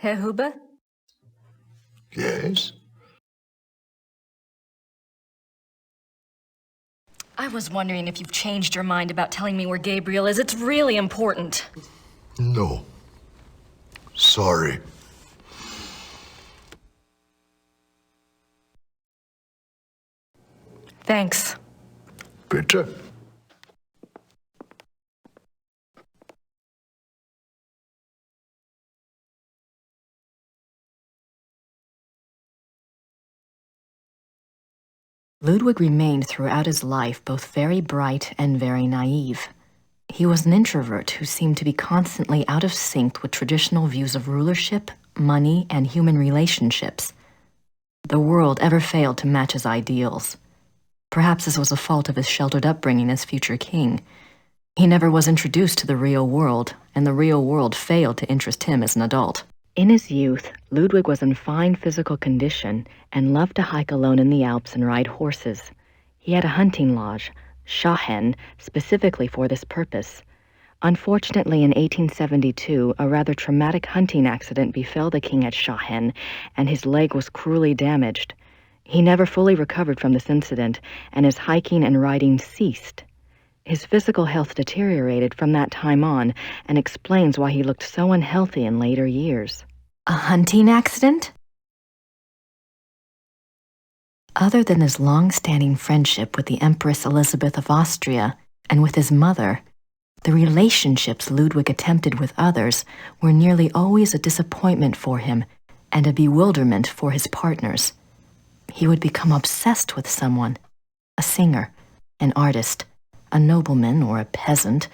Herr Huber? Yes? I was wondering if you've changed your mind about telling me where Gabriel is. It's really important. No. Sorry. Thanks. Bitte? Ludwig remained throughout his life both very bright and very naive. He was an introvert who seemed to be constantly out of sync with traditional views of rulership, money, and human relationships. The world ever failed to match his ideals. Perhaps this was a fault of his sheltered upbringing as future king. He never was introduced to the real world, and the real world failed to interest him as an adult. In his youth, Ludwig was in fine physical condition and loved to hike alone in the Alps and ride horses. He had a hunting lodge, Schachen, specifically for this purpose. Unfortunately, in 1872, a rather traumatic hunting accident befell the king at Schachen, and his leg was cruelly damaged. He never fully recovered from this incident, and his hiking and riding ceased. His physical health deteriorated from that time on, and explains why he looked so unhealthy in later years. A hunting accident? Other than his long-standing friendship with the Empress Elizabeth of Austria and with his mother, the relationships Ludwig attempted with others were nearly always a disappointment for him and a bewilderment for his partners. He would become obsessed with someone, a singer, an artist, a nobleman or a peasant,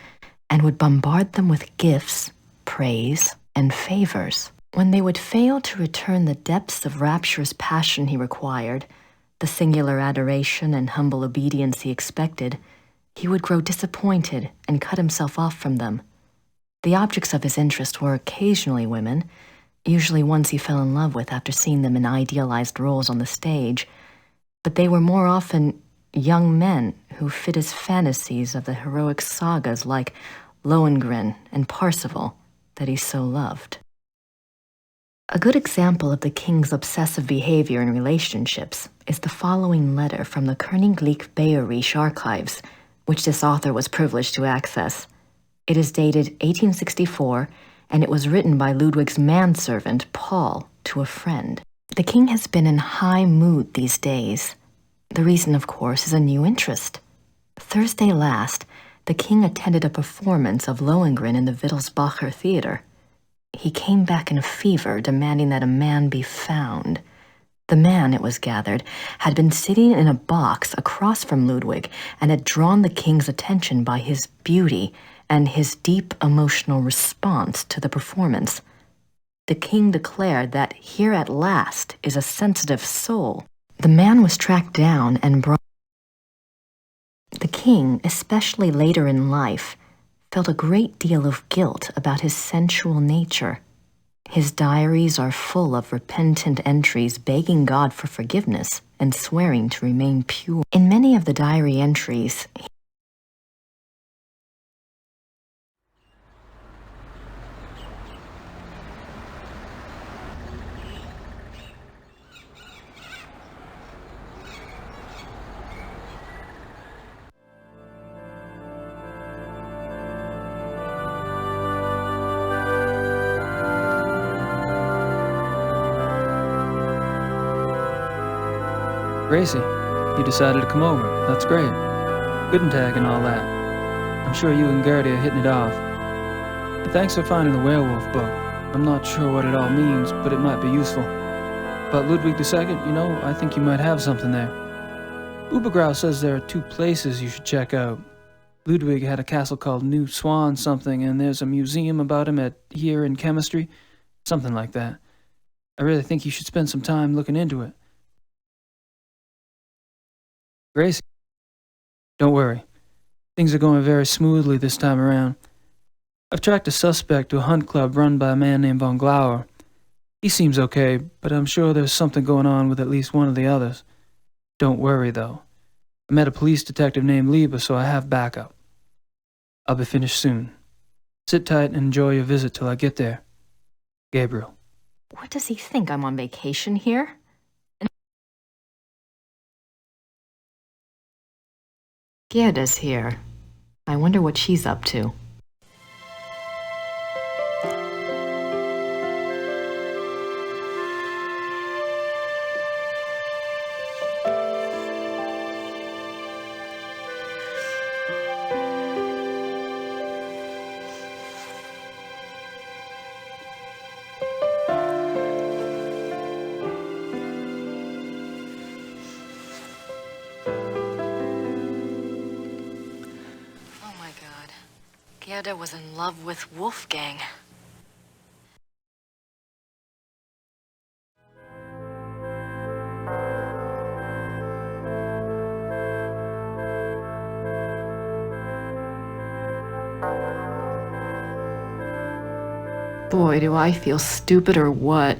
and would bombard them with gifts, praise, and favors. When they would fail to return the depths of rapturous passion he required, the singular adoration and humble obedience he expected, he would grow disappointed and cut himself off from them. The objects of his interest were occasionally women, usually ones he fell in love with after seeing them in idealized roles on the stage, but they were more often young men who fit his fantasies of the heroic sagas like Lohengrin and Parsifal that he so loved. A good example of the king's obsessive behavior in relationships is the following letter from the Königlich Bayerische archives, which this author was privileged to access. It is dated 1864, and it was written by Ludwig's manservant, Paul, to a friend. The king has been in high mood these days. The reason, of course, is a new interest. Thursday last, the king attended a performance of Lohengrin in the Wittelsbacher Theater. He came back in a fever, demanding that a man be found. The man, it was gathered, had been sitting in a box across from Ludwig and had drawn the king's attention by his beauty and his deep emotional response to the performance. The king declared that here at last is a sensitive soul. The man was tracked down and brought. The king, especially later in life, felt a great deal of guilt about his sensual nature. His diaries are full of repentant entries begging God for forgiveness and swearing to remain pure. In many of the diary entries, Gracie, you decided to come over. That's great. Good tag and all that. I'm sure you and Gertie are hitting it off. And thanks for finding the werewolf book. I'm not sure what it all means, but it might be useful. But Ludwig II, I think you might have something there. Ubergrau says there are 2 places you should check out. Ludwig had a castle called New Swan something, and there's a museum about him here in chemistry. Something like that. I really think you should spend some time looking into it. Gracie, don't worry. Things are going very smoothly this time around. I've tracked a suspect to a hunt club run by a man named von Glauer. He seems okay, but I'm sure there's something going on with at least one of the others. Don't worry, though. I met a police detective named Lieber, so I have backup. I'll be finished soon. Sit tight and enjoy your visit till I get there. Gabriel. What does he think, I'm on vacation here? Gerda's here. I wonder what she's up to. Oh my god. Gerda was in love with Wolfgang. Boy, do I feel stupid or what?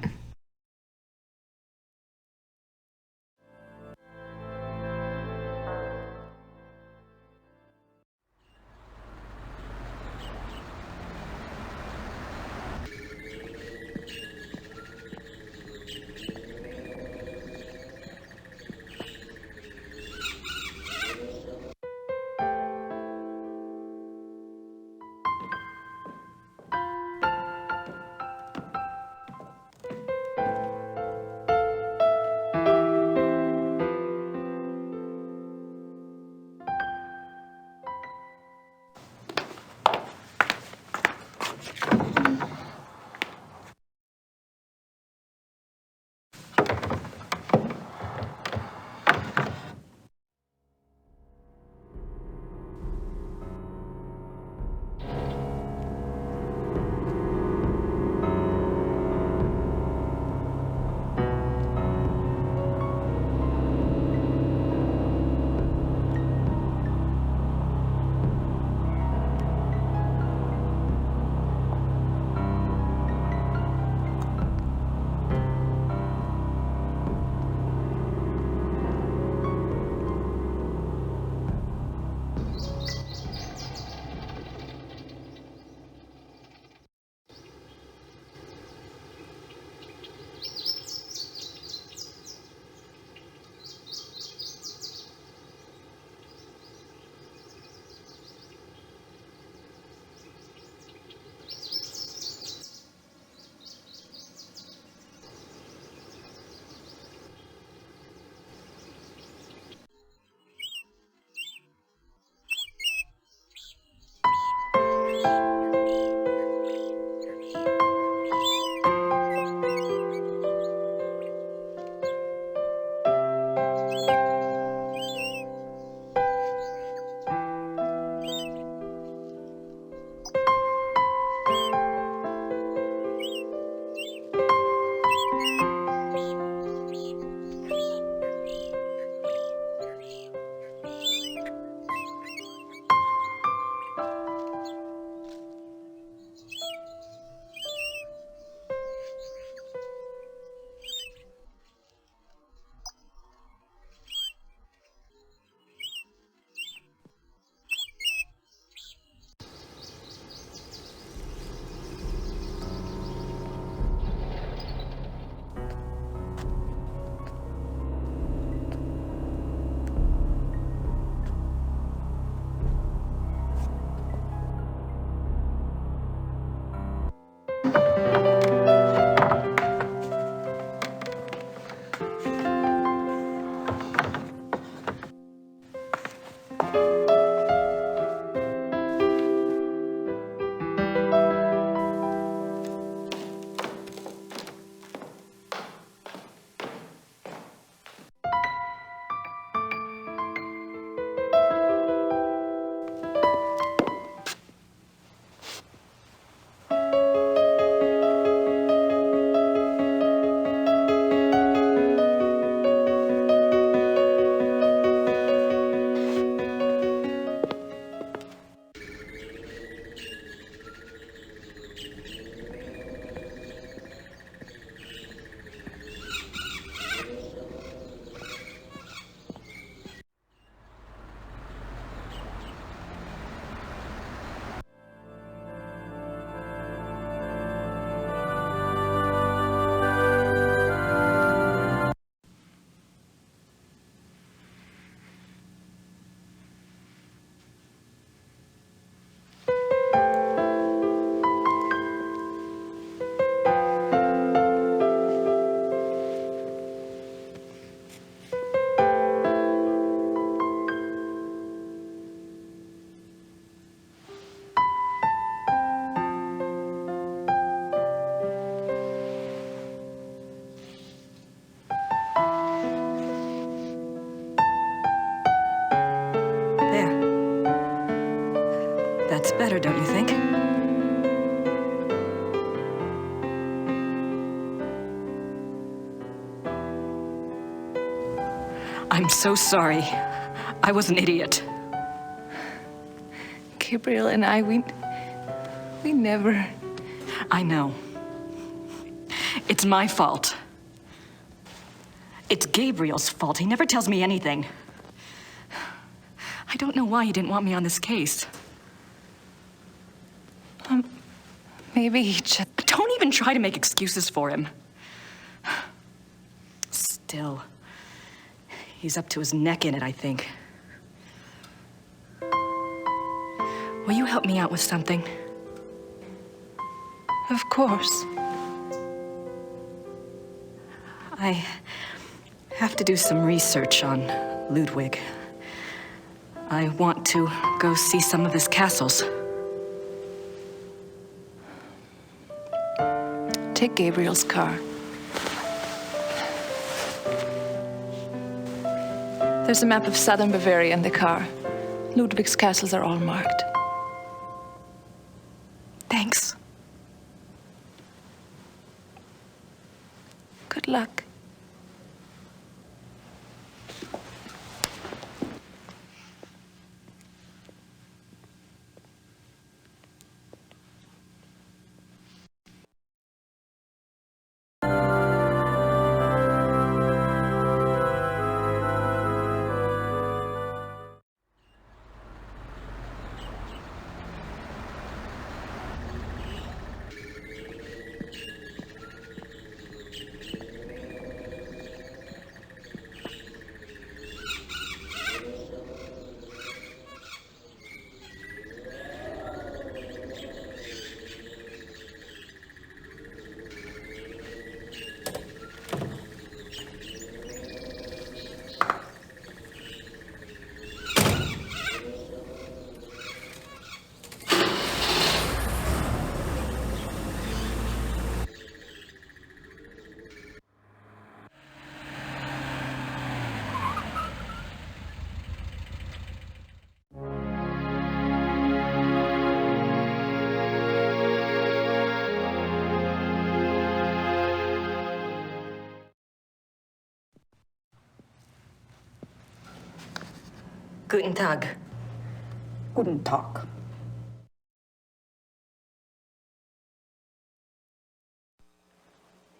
It's better, don't you think? I'm so sorry. I was an idiot. Gabriel and I, we never... I know. It's my fault. It's Gabriel's fault. He never tells me anything. I don't know why he didn't want me on this case. Maybe he just... Don't even try to make excuses for him. Still, he's up to his neck in it, I think. Will you help me out with something? Of course. I have to do some research on Ludwig. I want to go see some of his castles. Take Gabriel's car. There's a map of southern Bavaria in the car. Ludwig's castles are all marked. Thanks. Good luck. Guten Tag. Guten Tag.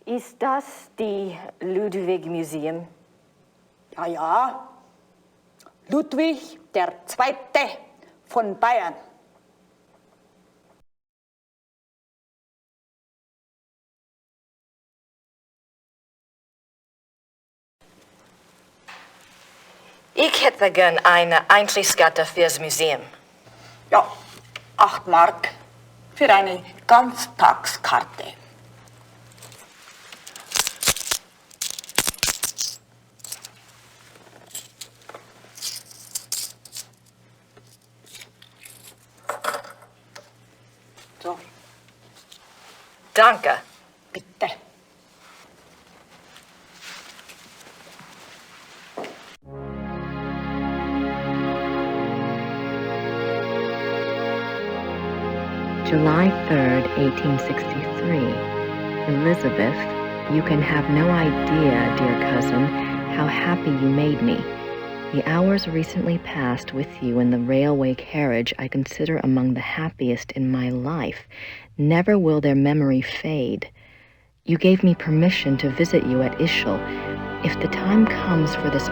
Ist das die Ludwig Museum? Ja, ja. Ludwig der Zweite von Bayern. Ich hätte gern eine Eintrittskarte fürs Museum. Ja, 8 Mark für eine Ganztagskarte. So, Danke. bitte. July 3rd, 1863. Elizabeth, you can have no idea, dear cousin, how happy you made me. The hours recently passed with you in the railway carriage I consider among the happiest in my life. Never will their memory fade. You gave me permission to visit you at Ischl. If the time comes for this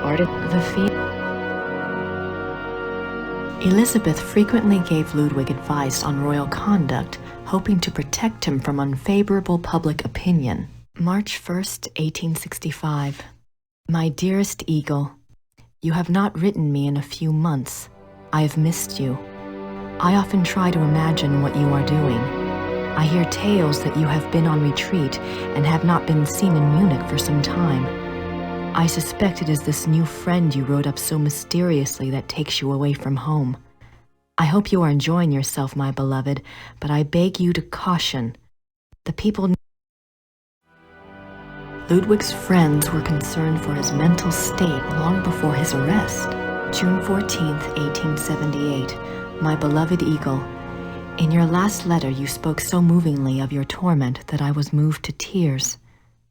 Elizabeth frequently gave Ludwig advice on royal conduct, hoping to protect him from unfavorable public opinion. March 1st, 1865. My dearest Eagle, you have not written me in a few months. I have missed you. I often try to imagine what you are doing. I hear tales that you have been on retreat and have not been seen in Munich for some time. I suspect it is this new friend you wrote up so mysteriously that takes you away from home. I hope you are enjoying yourself, my beloved, but I beg you to caution. The people... Ludwig's friends were concerned for his mental state long before his arrest. June 14th, 1878. My beloved Eagle, In your last letter, you spoke so movingly of your torment that I was moved to tears.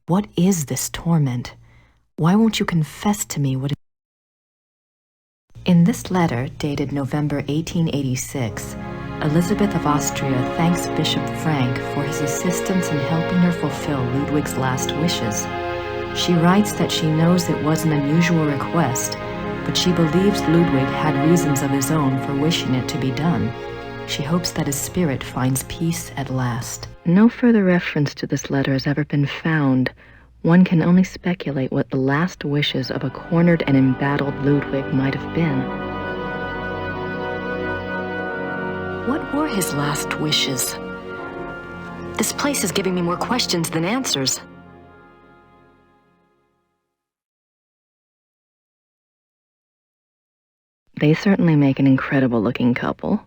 What is this torment? Why won't you confess to me what it is? In this letter, dated November 1886, Elizabeth of Austria thanks Bishop Frank for his assistance in helping her fulfill Ludwig's last wishes. She writes that she knows it was an unusual request, but she believes Ludwig had reasons of his own for wishing it to be done. She hopes that his spirit finds peace at last. No further reference to this letter has ever been found. One can only speculate what the last wishes of a cornered and embattled Ludwig might have been. What were his last wishes? This place is giving me more questions than answers. They certainly make an incredible-looking couple.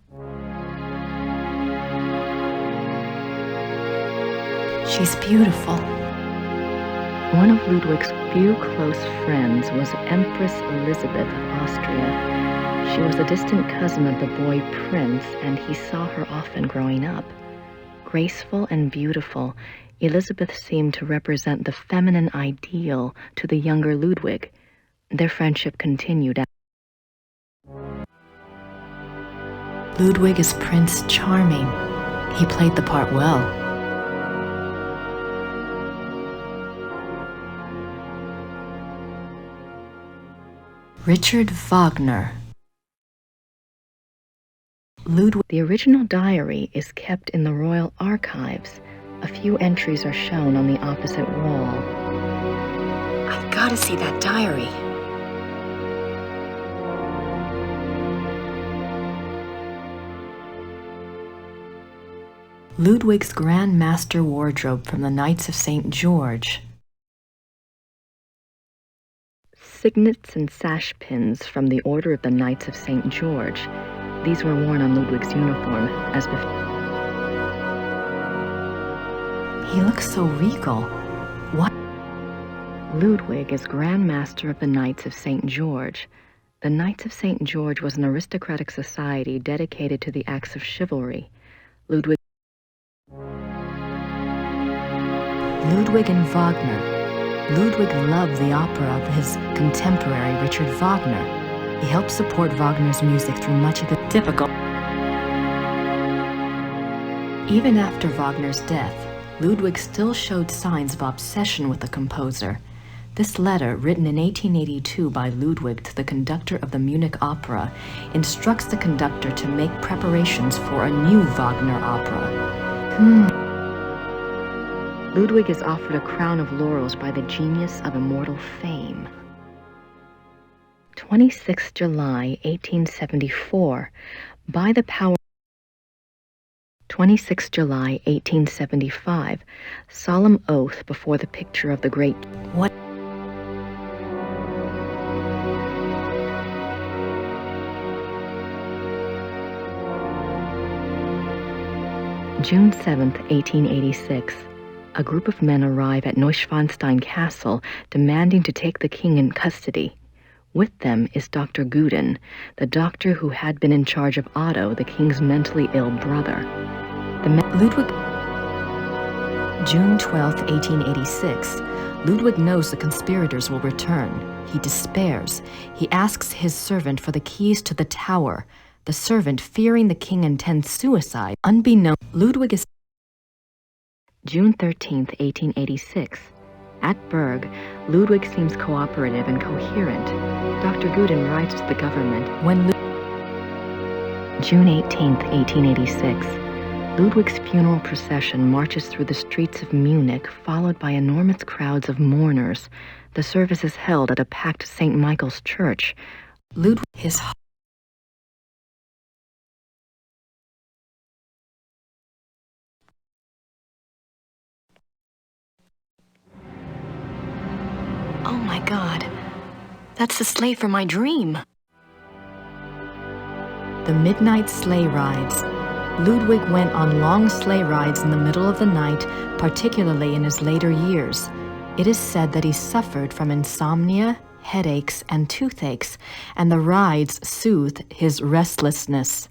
She's beautiful. One of Ludwig's few close friends was Empress Elizabeth of Austria. She was a distant cousin of the boy Prince, and he saw her often growing up. Graceful and beautiful, Elizabeth seemed to represent the feminine ideal to the younger Ludwig. Their friendship continued. Ludwig is Prince Charming. He played the part well. Richard Wagner. Ludwig. The original diary is kept in the Royal Archives. A few entries are shown on the opposite wall. I've got to see that diary. Ludwig's Grand Master Wardrobe from the Knights of St. George. Signets and sash pins from the Order of the Knights of St. George. These were worn on Ludwig's uniform, as before. He looks so regal. What? Ludwig is Grand Master of the Knights of St. George. The Knights of St. George was an aristocratic society dedicated to the acts of chivalry. Ludwig and Wagner. Ludwig loved the opera of his contemporary Richard Wagner. He helped support Wagner's music through much of the typical. Even after Wagner's death, Ludwig still showed signs of obsession with the composer. This letter, written in 1882 by Ludwig to the conductor of the Munich Opera, instructs the conductor to make preparations for a new Wagner opera. Ludwig is offered a crown of laurels by the genius of immortal fame. 26 July, 1874. By the power. 26 July, 1875. Solemn oath before the picture of the great. What? June 7th, 1886. A group of men arrive at Neuschwanstein Castle, demanding to take the king in custody. With them is Dr. Guden, the doctor who had been in charge of Otto, the king's mentally ill brother. Ludwig. June 12, 1886. Ludwig knows the conspirators will return. He despairs. He asks his servant for the keys to the tower. The servant, fearing the king intends suicide, unbeknown, Ludwig is. June 13th, 1886. At Berg, Ludwig seems cooperative and coherent. Dr. Guden writes to the government when June 18th, 1886. Ludwig's funeral procession marches through the streets of Munich, followed by enormous crowds of mourners. The service is held at a packed St. Michael's church. Ludwig, his Oh my God. That's the sleigh from my dream. The midnight sleigh rides. Ludwig went on long sleigh rides in the middle of the night, particularly in his later years. It is said that he suffered from insomnia, headaches, and toothaches, and the rides soothed his restlessness.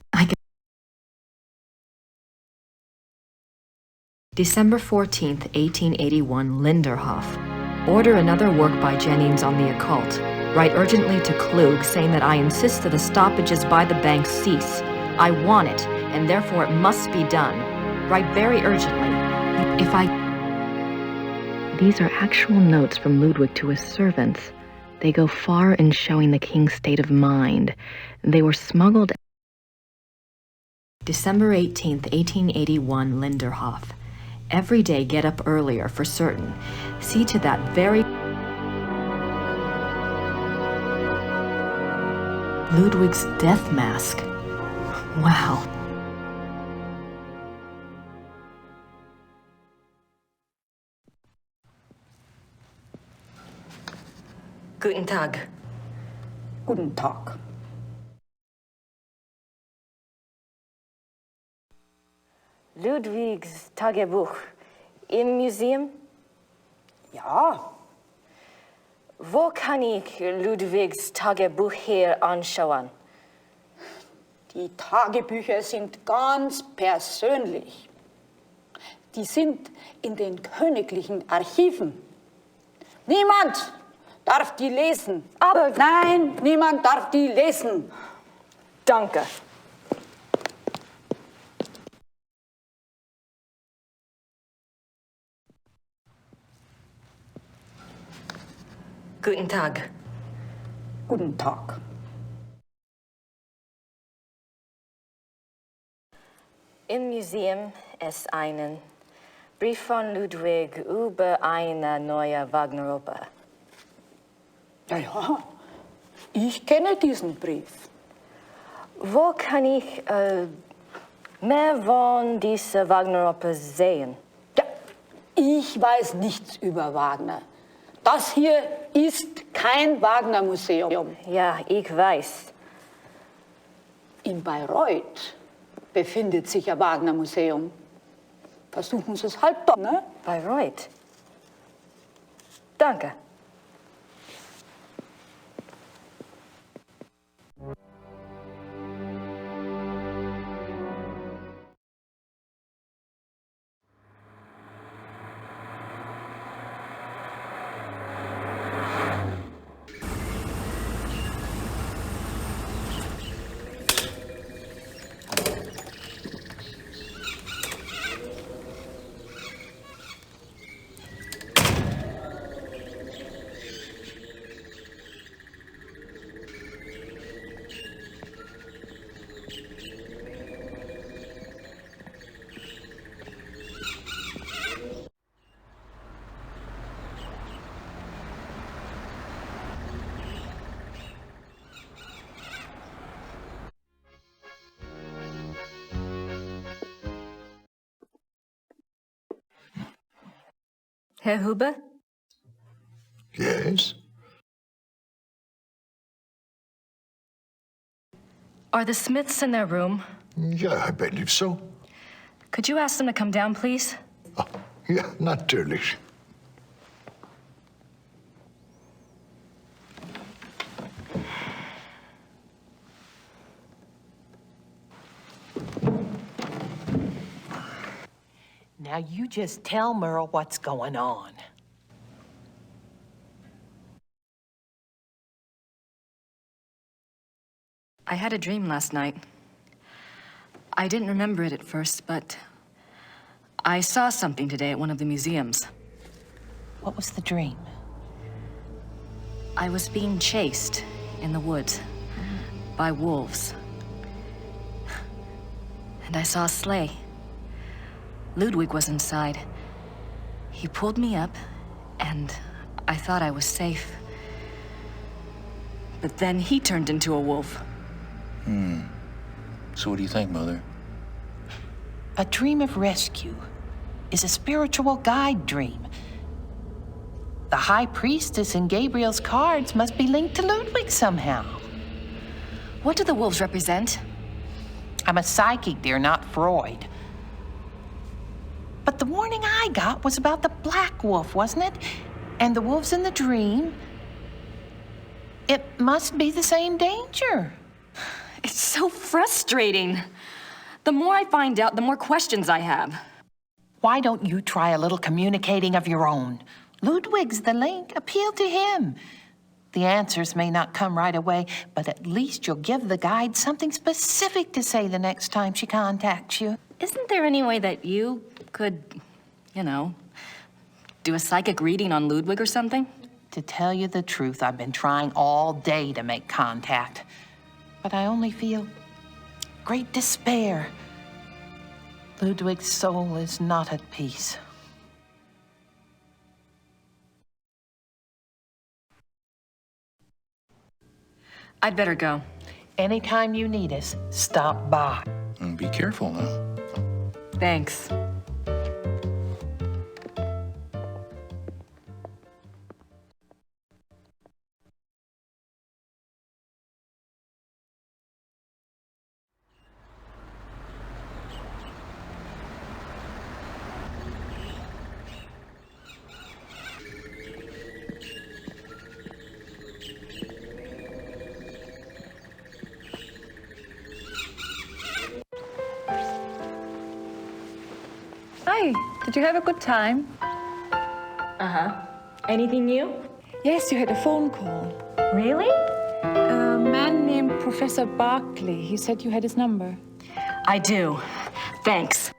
December 14th, 1881, Linderhof. Order another work by Jennings on the occult. Write urgently to Klug saying that I insist that the stoppages by the bank cease. I want it, and therefore it must be done. Write very urgently. These are actual notes from Ludwig to his servants. They go far in showing the king's state of mind. They were smuggled. December 18th, 1881, Linderhof. Every day get up earlier for certain. See to that very... Ludwig's death mask. Wow. Guten Tag. Guten Tag. Ludwigs Tagebuch im Museum? Ja, Wo kann ich Ludwigs Tagebuch hier anschauen? die Tagebücher sind ganz persönlich. Die sind in den königlichen Archiven. Niemand darf die lesen. Aber... Nein, niemand darf die lesen. Danke. Guten Tag. Guten Tag. Im Museum ist ein Brief von Ludwig über eine neue Wagner-Oper. Ja, ich kenne diesen Brief. Wo kann ich mehr von dieser Wagner-Oper sehen? Ja, ich weiß nichts über Wagner. Das hier ist kein Wagner-Museum. Ja, ich weiß. In Bayreuth befindet sich ein Wagner-Museum. Versuchen Sie es halt doch, ne? Bayreuth. Danke. Herr Huber? Yes? Are the Smiths in their room? Yeah, I believe so. Could you ask them to come down, please? Ah, ja, natürlich. Now you just tell Merle what's going on. I had a dream last night. I didn't remember it at first, but I saw something today at one of the museums. What was the dream? I was being chased in the woods by wolves. And I saw a sleigh. Ludwig was inside. He pulled me up, and I thought I was safe. But then he turned into a wolf. So what do you think, Mother? A dream of rescue is a spiritual guide dream. The High Priestess and Gabriel's cards must be linked to Ludwig somehow. What do the wolves represent? I'm a psychic, dear, not Freud. But the warning I got was about the black wolf, wasn't it? And the wolves in the dream. It must be the same danger. It's so frustrating. The more I find out, the more questions I have. Why don't you try a little communicating of your own? Ludwig's the link. Appeal to him. The answers may not come right away, but at least you'll give the guide something specific to say the next time she contacts you. Isn't there any way that you could, do a psychic reading on Ludwig or something? To tell you the truth, I've been trying all day to make contact, but I only feel great despair. Ludwig's soul is not at peace. I'd better go. Anytime you need us, stop by. And be careful now. Thanks. Hi, did you have a good time? Anything new? Yes, you had a phone call. Really? A man named Professor Barkley. He said you had his number. I do. Thanks.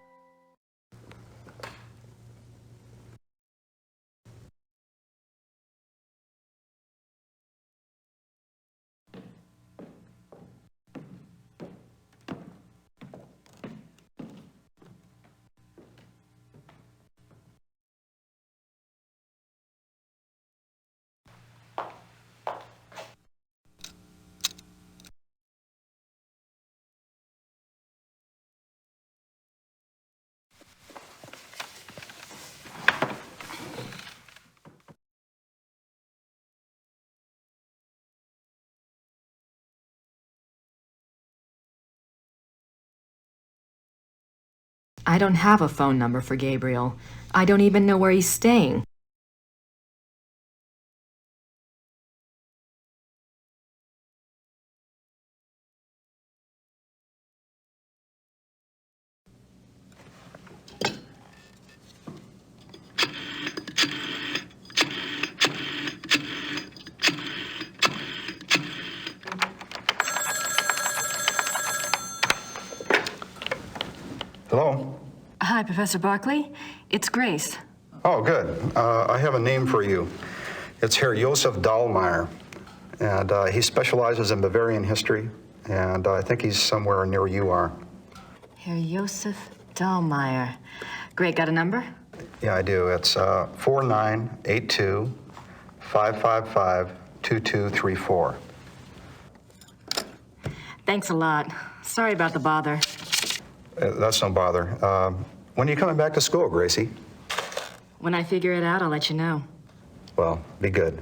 I don't have a phone number for Gabriel. I don't even know where he's staying. Hello? Hi, Professor Barkley. It's Grace. Oh, good. I have a name for you. It's Herr Josef Dahlmeier, and he specializes in Bavarian history, and I think he's somewhere near where you are. Herr Josef Dahlmeier. Great, got a number? Yeah, I do. It's 4982-555-2234. Thanks a lot. Sorry about the bother. That's no bother. When are you coming back to school, Gracie? When I figure it out, I'll let you know. Well, be good.